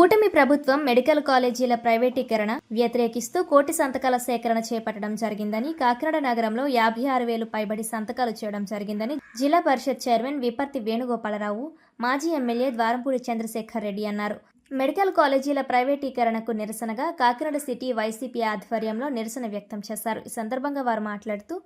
కూటమి ప్రభుత్వం మెడికల్ కాలేజీల ప్రైవేటీకరణ వ్యతిరేకిస్తూ కోటి సంతకాల సేకరణ చేపట్టడం జరిగిందని, కాకినాడ నగరంలో 56,000 పైబడి సంతకాలు చేయడం జరిగిందని జిల్లా పరిషత్ చైర్మన్ విపర్తి వేణుగోపాలరావు, మాజీ ఎమ్మెల్యే ద్వారంపూడి చంద్రశేఖర్ రెడ్డి అన్నారు. మెడికల్ కాలేజీల ప్రైవేటీకరణకు నిరసనగా కాకినాడ సిటీ వైసీపీ ఆధ్వర్యంలో నిరసన వ్యక్తం చేశారు. ఈ సందర్భంగా వారు మాట్లాడుతూ,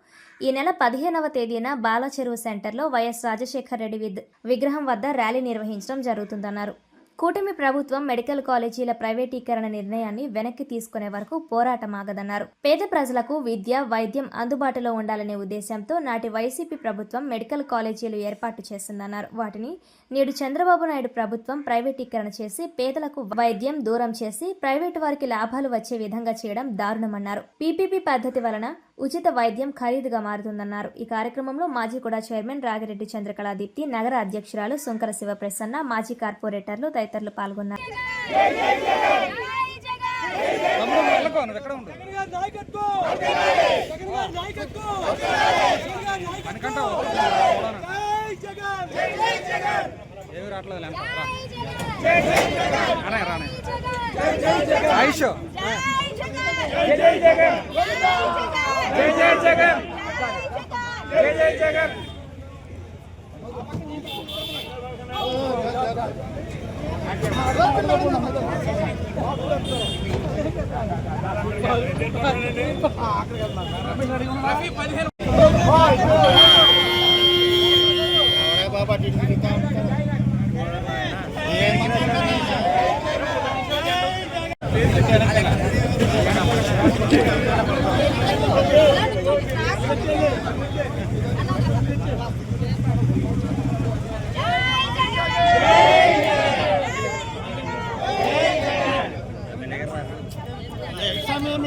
ఈ నెల 15వ తేదీన బాలచెరువు సెంటర్లో వైఎస్ రాజశేఖర్ రెడ్డి విగ్రహం వద్ద ర్యాలీ నిర్వహించడం జరుగుతుందన్నారు. కూటమి ప్రభుత్వం మెడికల్ కాలేజీల ప్రైవేటీకరణ నిర్ణయాన్ని వెనక్కి తీసుకునే వరకు పోరాటం ఆగదన్నారు. పేద ప్రజలకు విద్య, వైద్యం అందుబాటులో ఉండాలనే ఉద్దేశంతో నాటి వైసీపీ ప్రభుత్వం మెడికల్ కాలేజీలు ఏర్పాటు చేసిందన్నారు. వాటిని నేడు చంద్రబాబు నాయుడు ప్రభుత్వం ప్రైవేటీకరణ చేసి పేదలకు వైద్యం దూరం చేసి ప్రైవేటు వారికి లాభాలు వచ్చే విధంగా చేయడం దారుణమన్నారు. పీపీపీ పద్ధతి వలన ఉచిత వైద్యం ఖరీదుగా మారుతుందన్నారు. ఈ కార్యక్రమంలో మాజీ కూడా చైర్మన్ రాగిరెడ్డి చంద్రకళా దీప్తి, నగర అధ్యక్షురాలు సుంకర శివప్రసన్న, మాజీ కార్పొరేటర్లు తదితరులు పాల్గొన్నారు. సమయం